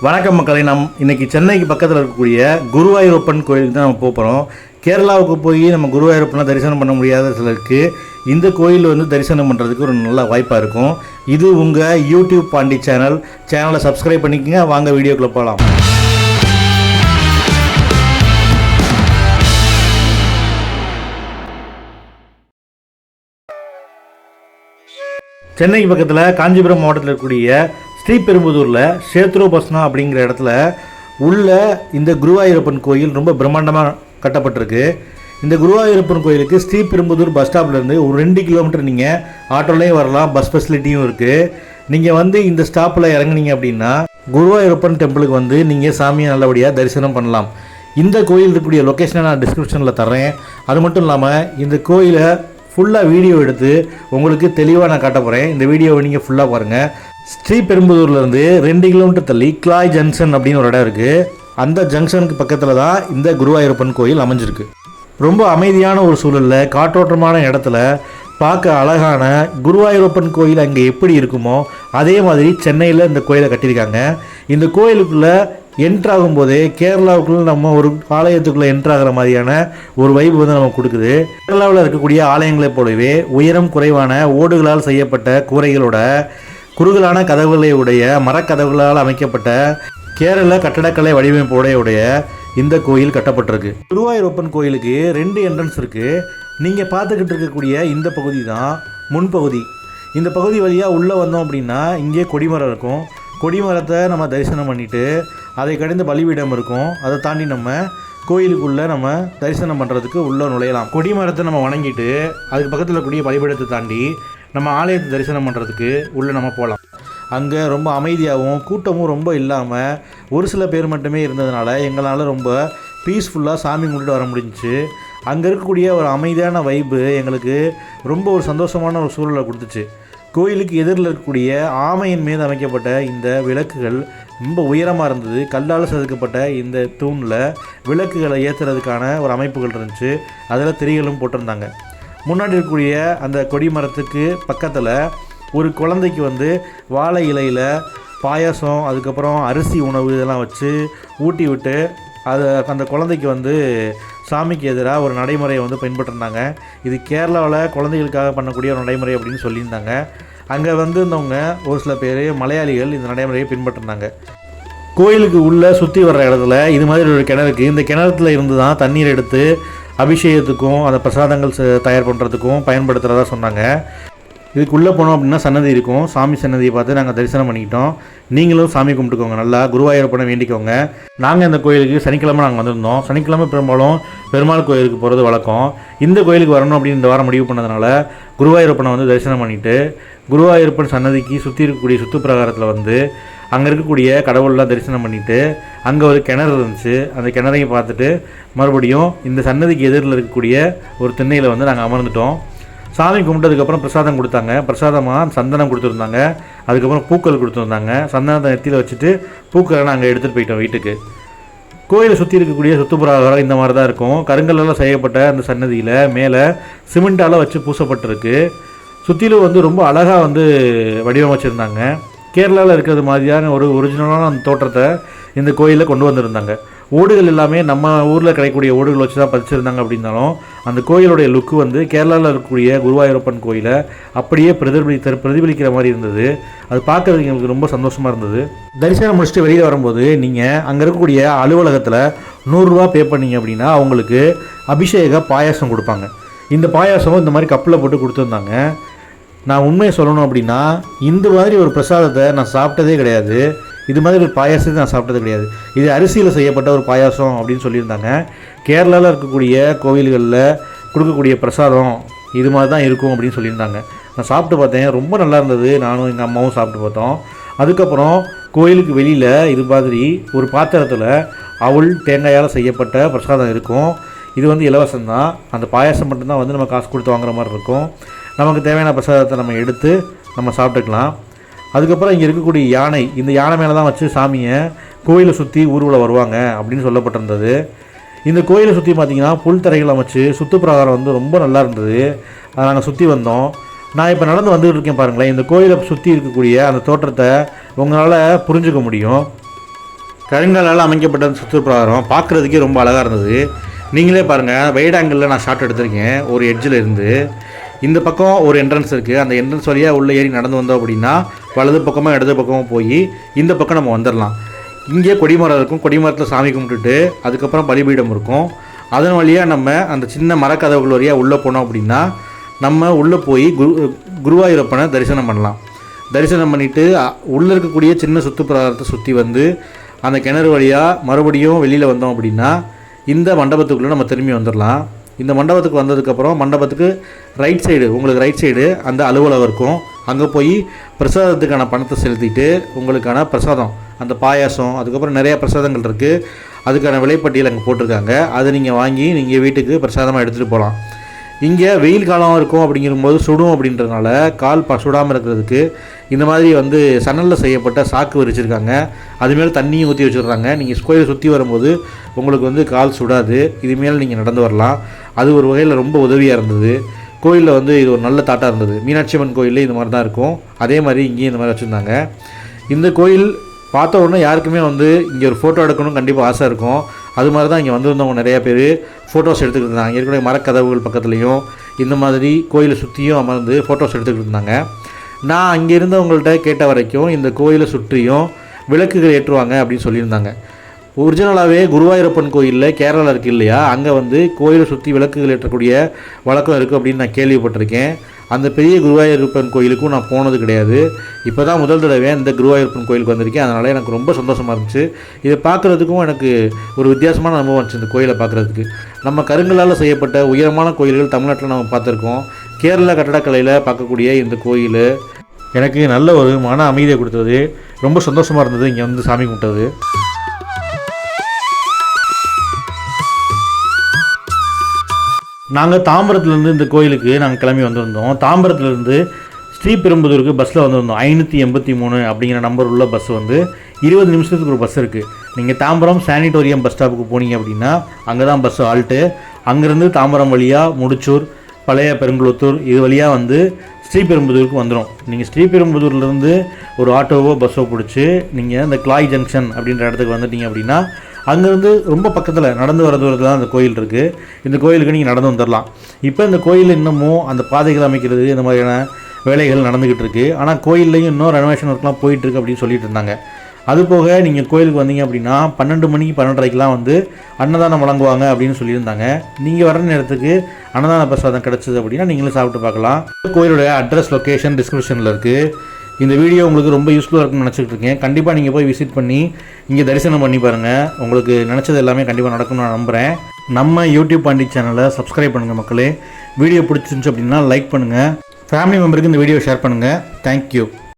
வணக்கம் மக்களை. நாம் இன்றைக்கி சென்னைக்கு பக்கத்தில் இருக்கக்கூடிய குருவாயூரப்பன் கோயிலுக்கு தான் நம்ம போகிறோம். கேரளாவுக்கு போய் நம்ம குருவாயூரப்பனை தரிசனம் பண்ண முடியாத சிலருக்கு இந்த கோயில் வந்து தரிசனம் பண்ணுறதுக்கு ஒரு நல்ல வாய்ப்பாக இருக்கும். இது உங்கள் யூடியூப் பாண்டி சேனலை சப்ஸ்கிரைப் பண்ணிக்கங்க. வாங்க வீடியோக்குள்ளே போகலாம். சென்னைக்கு பக்கத்தில் காஞ்சிபுரம் மாவட்டத்தில் இருக்கக்கூடிய ஸ்ரீபெரும்புதூரில் சேத்ரோபஸ்னா அப்படிங்கிற இடத்துல உள்ள இந்த குருவாயூரப்பன் கோயில் ரொம்ப பிரம்மாண்டமாக கட்டப்பட்டிருக்கு. இந்த குருவாயூரப்பன் கோயிலுக்கு ஸ்ரீபெரும்புதூர் பஸ் ஸ்டாப்லேருந்து ஒரு 2 கிலோமீட்டர் நீங்கள் ஆட்டோலேயும் வரலாம், பஸ் ஃபெசிலிட்டியும் இருக்குது. நீங்கள் வந்து இந்த ஸ்டாப்பில் இறங்குனீங்க அப்படின்னா குருவாயூரப்பன் டெம்பிளுக்கு வந்து நீங்கள் சாமியை நல்லபடியாக தரிசனம் பண்ணலாம். இந்த கோயில் இருக்கக்கூடிய லொக்கேஷனை நான் டிஸ்கிரிப்ஷனில் தர்றேன். அது மட்டும் இல்லாமல் இந்த கோயிலை ஃபுல்லாக வீடியோ எடுத்து உங்களுக்கு தெளிவாக நான் காட்ட போகிறேன். இந்த வீடியோவை நீங்கள் ஃபுல்லாக பாருங்கள். ஸ்ரீபெரும்புதூர்லேருந்து 2 கிலோமீட்டர் தள்ளி கிளாய் ஜங்ஷன் அப்படின்னு ஒரு இடம் இருக்குது. அந்த ஜங்ஷனுக்கு பக்கத்தில் தான் இந்த குருவாயூரப்பன் கோயில் அமைஞ்சிருக்கு. ரொம்ப அமைதியான ஒரு சூழலில் காற்றோட்டமான இடத்துல பார்க்க அழகான குருவாயூரப்பன் கோயில் அங்கே எப்படி இருக்குமோ அதே மாதிரி சென்னையில் இந்த கோயிலை கட்டியிருக்காங்க. இந்த கோயிலுக்குள்ளே என்ட்ராகும் போதே கேரளாவுக்குள்ளே நம்ம ஒரு ஆலயத்துக்குள்ளே என்ட்ராகிற மாதிரியான ஒரு வைப்பு வந்து நமக்கு கொடுக்குது. கேரளாவில் இருக்கக்கூடிய ஆலயங்களைப் போலவே உயரம் குறைவான ஓடுகளால் செய்யப்பட்ட கூரைகளோட குறுகலான கதவுகளை உடைய மரக்கதவுகளால் அமைக்கப்பட்ட கேரள கட்டடக்கலை வடிவமைப்புடைய இந்த கோயில் கட்டப்பட்டிருக்கு. குருவாயூரப்பன் கோயிலுக்கு 2 என்ட்ரன்ஸ் இருக்குது. நீங்கள் பார்த்துக்கிட்டு இருக்கக்கூடிய இந்த பகுதி தான் முன்பகுதி. இந்த பகுதி வழியாக உள்ளே வந்தோம் அப்படின்னா இங்கே கொடிமரம் இருக்கும். கொடிமரத்தை நம்ம தரிசனம் பண்ணிவிட்டு அதை கடந்து பலிபீடம் இருக்கும். அதை தாண்டி நம்ம கோயிலுக்குள்ளே நம்ம தரிசனம் பண்ணுறதுக்கு உள்ளே நுழையலாம். கொடிமரத்தை நம்ம வணங்கிட்டு அதுக்கு பக்கத்தில் இருக்கக்கூடிய பலிபீடத்தை தாண்டி நம்ம ஆலயத்தை தரிசனம் பண்ணுறதுக்கு உள்ளே நம்ம போகலாம். அங்கே ரொம்ப அமைதியாகவும் கூட்டமும் ரொம்ப இல்லாமல் ஒரு சில பேர் மட்டுமே இருந்ததுனால எங்களால் ரொம்ப பீஸ்ஃபுல்லாக சாமி கும்பிட்டு வர முடிஞ்சிச்சு. அங்கே இருக்கக்கூடிய ஒரு அமைதியான வைப்பு எங்களுக்கு ரொம்ப ஒரு சந்தோஷமான ஒரு சூழலை கொடுத்துச்சு. கோயிலுக்கு எதிரில் இருக்கக்கூடிய ஆமையின் மீது அமைக்கப்பட்ட இந்த விளக்குகள் ரொம்ப உயரமாக இருந்தது. கல்லால் செதுக்கப்பட்ட இந்த தூணில் விளக்குகளை ஏற்றுறதுக்கான ஒரு அமைப்புகள் இருந்துச்சு. அதில் திரிகளும் போட்டிருந்தாங்க. முன்னாடி இருக்கக்கூடிய அந்த கொடிமரத்துக்கு பக்கத்தில் ஒரு குழந்தைக்கு வந்து வாழை இலையில் பாயாசம் அதுக்கப்புறம் அரிசி உணவு இதெல்லாம் வச்சு ஊட்டி விட்டு அந்த குழந்தைக்கு வந்து சாமிக்கு எதிராக ஒரு நடைமுறையை வந்து பின்பற்றிருந்தாங்க. இது கேரளாவில் குழந்தைகளுக்காக பண்ணக்கூடிய ஒரு நடைமுறை அப்படின்னு சொல்லியிருந்தாங்க. அங்கே இருந்தவங்க ஒரு சில பேர் மலையாளிகள் இந்த நடைமுறையை பின்பற்றினாங்க. கோயிலுக்கு உள்ளே சுற்றி வர்ற இடத்துல இது மாதிரி ஒரு கிணறுக்கு இந்த கிணத்துல இருந்து தான் தண்ணீர் எடுத்து அபிஷேகத்துக்கும் அந்த பிரசாதங்கள் தயார் பண்ணுறதுக்கும் பயன்படுத்துகிறதா சொன்னாங்க. இதுக்குள்ளே போனோம் அப்படின்னா சன்னதி இருக்கும். சாமி சன்னதியை பார்த்து நாங்கள் தரிசனம் பண்ணிக்கிட்டோம். நீங்களும் சாமி கும்பிட்டுக்கோங்க, நல்லா குருவாயூரப்பனை வேண்டிக்கோங்க. நாங்கள் இந்த கோயிலுக்கு சனிக்கிழமை நாங்கள் வந்திருந்தோம். சனிக்கிழமை பெரும்பாலும் பெருமாள் கோயிலுக்கு போகிறது வழக்கம். இந்த கோயிலுக்கு வரணும் அப்படின்னு இந்த வாரம் முடிவு பண்ணதுனால குருவாயூரப்பனை வந்து தரிசனம் பண்ணிவிட்டு குருவாயூரப்பன் சன்னதிக்கு சுற்றி இருக்கக்கூடிய சுற்றுப்பிரகாரத்தில் வந்து அங்கே இருக்கக்கூடிய கடவுளெலாம் தரிசனம் பண்ணிவிட்டு அங்கே ஒரு கிணறு இருந்துச்சு. அந்த கிணறையும் பார்த்துட்டு மறுபடியும் இந்த சன்னதிக்கு எதிரில் இருக்கக்கூடிய ஒரு திண்ணையில் வந்து நாங்கள் அமர்ந்துட்டோம். சாமி கும்பிட்டதுக்கப்புறம் பிரசாதம் கொடுத்தாங்க. பிரசாதமாக சந்தனம் கொடுத்துருந்தாங்க. அதுக்கப்புறம் பூக்கள் கொடுத்துருந்தாங்க. சந்தனத்தை நெத்தியில் வச்சுட்டு பூக்களை நாங்கள் எடுத்துகிட்டு போயிட்டோம் வீட்டுக்கு. கோயிலை சுற்றி இருக்கக்கூடிய சுற்றுப்புறாரம் இந்த மாதிரி தான் இருக்கும். கருங்கல்லாம் செய்யப்பட்ட அந்த சன்னதியில் மேலே சிமெண்டால் வச்சு பூசப்பட்டிருக்கு. சுற்றிலும் வந்து ரொம்ப அழகாக வந்து வடிவமைச்சிருந்தாங்க. கேரளாவில் இருக்கிறது மாதிரியான ஒரு ஒரிஜினலான அந்த தோற்றத்தை இந்த கோயிலில் கொண்டு வந்திருந்தாங்க. ஓடுகள் எல்லாமே நம்ம ஊரில் கிடைக்கக்கூடிய ஓடுகள் வச்சு தான் பதிச்சிருந்தாங்க. அப்படின்னாலும் அந்த கோயிலுடைய லுக்கு வந்து கேரளாவில் இருக்கக்கூடிய குருவாயூரப்பன் கோயிலை அப்படியே பிரதிபலிக்கிற மாதிரி இருந்தது. அது பார்க்குறதுக்கு எங்களுக்கு ரொம்ப சந்தோஷமாக இருந்தது. தரிசனம் முடிச்சுட்டு வெளியில் வரும்போது நீங்கள் அங்கே இருக்கக்கூடிய அலுவலகத்தில் 100 ரூபா பே பண்ணிங்க அப்படின்னா அவங்களுக்கு அபிஷேக பாயாசம் கொடுப்பாங்க. இந்த பாயாசம் இந்த மாதிரி கப்பில் போட்டு கொடுத்துருந்தாங்க. நான் உண்மையை சொல்லணும் அப்படின்னா இந்த மாதிரி ஒரு பிரசாதத்தை நான் சாப்பிட்டதே கிடையாது. இது மாதிரி ஒரு பாயாசத்தை நான் சாப்பிட்டது கிடையாது. இது அரிசியில் செய்யப்பட்ட ஒரு பாயாசம் அப்படின்னு சொல்லியிருந்தாங்க. கேரளாவில் இருக்கக்கூடிய கோவில்களில் கொடுக்கக்கூடிய பிரசாதம் இது மாதிரி தான் இருக்கும் அப்படின்னு சொல்லியிருந்தாங்க. நான் சாப்பிட்டு பார்த்தேன், ரொம்ப நல்லா இருந்தது. நானும் எங்கள் அம்மாவும் சாப்பிட்டு பார்த்தோம். அதுக்கப்புறம் கோயிலுக்கு வெளியில் இது மாதிரி ஒரு பாத்திரத்தில் அவல் தேங்காயால் செய்யப்பட்ட பிரசாதம் இருக்கும். இது வந்து இலவசம்தான். அந்த பாயாசம் மட்டும்தான் வந்து நம்ம காசு கொடுத்து வாங்குற மாதிரி இருக்கும். நமக்கு தேவையான பிரசாதத்தை நம்ம எடுத்து நம்ம சாப்பிட்டுக்கலாம். அதுக்கப்புறம் இங்கே இருக்கக்கூடிய யானை, இந்த யானை மேலே தான் வச்சு சாமியை கோயிலை சுற்றி ஊர்வலம் வருவாங்க அப்படின்னு சொல்லப்பட்டிருந்தது. இந்த கோயிலை சுற்றி பார்த்திங்கன்னா புல் தரைகள் அமைச்சு சுற்றுப்பிரகாரம் வந்து ரொம்ப நல்லா இருந்தது. அதை நாங்கள் சுற்றி வந்தோம். நான் இப்போ நடந்து வந்துகிட்டு இருக்கேன் பாருங்களேன். இந்த கோயிலை சுற்றி இருக்கக்கூடிய அந்த தோற்றத்தை உங்களால் புரிஞ்சுக்க முடியும். கருங்கல்லால் அமைக்கப்பட்ட சுற்றுப்பிரகாரம் பார்க்குறதுக்கே ரொம்ப அழகாக இருந்தது. நீங்களே பாருங்கள், வைட் ஆங்கிளில் நான் ஷாட் எடுத்திருக்கேன். ஒரு எட்ஜில் இருந்து இந்த பக்கம் ஒரு என்ட்ரன்ஸ் இருக்குது. அந்த என்ட்ரன்ஸ் வழியாக உள்ளே ஏறி நடந்து வந்தோம் அப்படின்னா வலது பக்கமாக இடது பக்கமாக போய் இந்த பக்கம் நம்ம வந்துடலாம். இங்கே கொடிமரம் இருக்கும். கொடிமரத்தில் சாமி கும்பிட்டுட்டு அதுக்கப்புறம் பலிபீடம் இருக்கும். அதன் வழியாக நம்ம அந்த சின்ன மரக்கதவுகள் வழியாக உள்ளே போனோம் அப்படின்னா நம்ம உள்ளே போய் குருவாயூரப்பனை தரிசனம் பண்ணலாம். தரிசனம் பண்ணிவிட்டு உள்ளே இருக்கக்கூடிய சின்ன சுற்றுப்பிரகாரத்தை சுற்றி வந்து அந்த கிணறு வழியாக மறுபடியும் வெளியில் வந்தோம் அப்படின்னா இந்த மண்டபத்துக்குள்ளே நம்ம திரும்பி வந்துடலாம். இந்த மண்டபத்துக்கு வந்ததுக்கப்புறம் மண்டபத்துக்கு ரைட் சைடு, உங்களுக்கு ரைட் சைடு அந்த அலுவலகம் இருக்கும். அங்கே போய் பிரசாதத்துக்கான பணத்தை செலுத்திட்டு உங்களுக்கான பிரசாதம், அந்த பாயாசம், அதுக்கப்புறம் நிறையா பிரசாதங்கள் இருக்குது. அதுக்கான விலைப்பட்டியல் அங்கே போட்டிருக்காங்க. அதை நீங்கள் வாங்கி நீங்கள் வீட்டுக்கு பிரசாதமாக எடுத்துகிட்டு போகலாம். இங்கே வெயில் காலம் இருக்கும் அப்படிங்கும்போது சுடும் அப்படின்றதுனால கால் சுடாமல் இருக்கிறதுக்கு இந்த மாதிரி வந்து சணலில் செய்யப்பட்ட சாக்கு விரிச்சிருக்காங்க. அதுமாரி தண்ணியும் ஊற்றி வச்சுருக்காங்க. நீங்கள் கோயிலை சுற்றி வரும்போது உங்களுக்கு வந்து கால் சுடாது. இதுமாரி நீங்கள் நடந்து வரலாம். அது ஒரு வகையில் ரொம்ப உதவியாக இருந்தது. கோயிலில் வந்து இது ஒரு நல்ல தாட்டாக இருந்தது. மீனாட்சி அம்மன் கோயிலே இது மாதிரி தான் இருக்கும். அதே மாதிரி இங்கேயும் இந்த மாதிரி வச்சுருந்தாங்க. இந்த கோயில் பார்த்த உடனே யாருக்குமே வந்து இங்கே ஒரு ஃபோட்டோ எடுக்கணும் கண்டிப்பாக ஆசை இருக்கும். அது மாதிரி தான் இங்கே வந்திருந்தவங்க நிறையா பேர் ஃபோட்டோஸ் எடுத்துக்கிட்டு இருந்தாங்க. ஏற்கனவே மரக்கதவுகள் பக்கத்துலேயும் இந்த மாதிரி கோயிலை சுற்றியும் அமர்ந்து ஃபோட்டோஸ் எடுத்துக்கிட்டு இருந்தாங்க. நான் அங்கே இருந்தவங்கள்ட்ட கேட்ட வரைக்கும் இந்த கோயிலை சுற்றியும் விளக்குகள் ஏற்றுவாங்க அப்படின்னு சொல்லியிருந்தாங்க. ஒரிஜினலாகவே குருவாயூரப்பன் கோயிலில் கேரளா இருக்குது இல்லையா, அங்கே வந்து கோயிலை சுற்றி விளக்குகள் ஏற்றக்கூடிய வழக்கம் இருக்குது அப்படின்னு நான் கேள்விப்பட்டிருக்கேன். அந்த பெரிய குருவாயூரப்பன் கோயிலுக்கும் நான் போனது கிடையாது. இப்போ தான் முதல் தடவை இந்த குருவாயூரப்பன் கோயிலுக்கு வந்திருக்கேன். அதனால் எனக்கு ரொம்ப சந்தோஷமாக இருந்துச்சு. இதை பார்க்குறதுக்கும் எனக்கு ஒரு வித்தியாசமான அனுபவம் இருந்துச்சு. இந்த கோயிலை பார்க்குறதுக்கு நம்ம கருங்கல்லால் செய்யப்பட்ட உயரமான கோயில்கள் தமிழ்நாட்டில் நம்ம பார்த்துருக்கோம். கேரளா கட்டடக்கலையில் பார்க்கக்கூடிய இந்த கோயில் எனக்கு நல்ல ஒரு மன அமைதியை கொடுத்தது. ரொம்ப சந்தோஷமாக இருந்தது இங்கே வந்து சாமி கும்பிட்டது. நாங்கள் தாம்பரத்துலேருந்து இந்த கோயிலுக்கு நாங்கள் கிளம்பி வந்திருந்தோம். தாம்பரத்துலேருந்து ஸ்ரீபெரும்புதூருக்கு பஸ்ஸில் வந்திருந்தோம். 583 அப்படிங்கிற நம்பர் உள்ள பஸ் வந்து 20 நிமிஷத்துக்கு ஒரு பஸ் இருக்குது. நீங்கள் தாம்பரம் சானிட்டோரியம் பஸ் ஸ்டாப்புக்கு போனீங்க அப்படின்னா அங்கே தான் பஸ் ஆல்ட்டு. அங்கேருந்து தாம்பரம் வழியாக முடிச்சூர், பழைய பெருங்குளத்தூர் இது வழியாக வந்து ஸ்ரீபெரும்புதூருக்கு வந்துடும். நீங்கள் ஸ்ரீபெரும்புதூர்லேருந்து ஒரு ஆட்டோவோ பஸ்ஸோ பிடிச்சி நீங்கள் இந்த கிளாய் ஜங்ஷன் அப்படின்ற இடத்துக்கு வந்துட்டீங்க அப்படின்னா அங்கேருந்து ரொம்ப பக்கத்தில் நடந்து வர தூரத்தில் தான் அந்த கோயில் இருக்குது. இந்த கோயிலுக்கு நீங்கள் நடந்து வந்துடலாம். இப்போ இந்த கோயிலில் இன்னமும் அந்த பாதைகள் அமைக்கிறது இந்த மாதிரியான வேலைகள் நடந்துக்கிட்டு இருக்குது. ஆனால் கோயில்லையும் இன்னும் ரெனோவேஷன் ஒர்க்லாம் போயிட்டுருக்கு அப்படின்னு சொல்லிட்டு இருந்தாங்க. அதுபோக நீங்கள் கோயிலுக்கு வந்தீங்க அப்படின்னா 12 மணிக்கு 12:30க்கெலாம் வந்து அன்னதானம் வழங்குவாங்க அப்படின்னு சொல்லியிருந்தாங்க. நீங்கள் வர நேரத்துக்கு அன்னதான பிரசாதம் கிடச்சிது அப்படின்னா நீங்களும் சாப்பிட்டு பார்க்கலாம். கோயிலுடைய அட்ரஸ், லொக்கேஷன் டிஸ்கிரிப்ஷனில் இருக்குது. இந்த வீடியோ உங்களுக்கு ரொம்ப யூஸ்ஃபுல்லாக இருக்குன்னு நினச்சிட்டு இருக்கேன். கண்டிப்பாக நீங்கள் போய் விசிட் பண்ணி இங்கே தரிசனம் பண்ணி பாருங்கள். உங்களுக்கு நினச்சது எல்லாமே கண்டிப்பாக நடக்கும்னு நான் நம்புகிறேன். நம்ம யூடியூப் பாண்டி சேனலை சப்ஸ்கிரைப் பண்ணுங்கள் மக்களே. வீடியோ பிடிச்சிருந்துச்சு அப்படின்னா லைக் பண்ணுங்கள். ஃபேமிலி மெம்பருக்கு இந்த வீடியோ ஷேர் பண்ணுங்கள். தேங்க்யூ.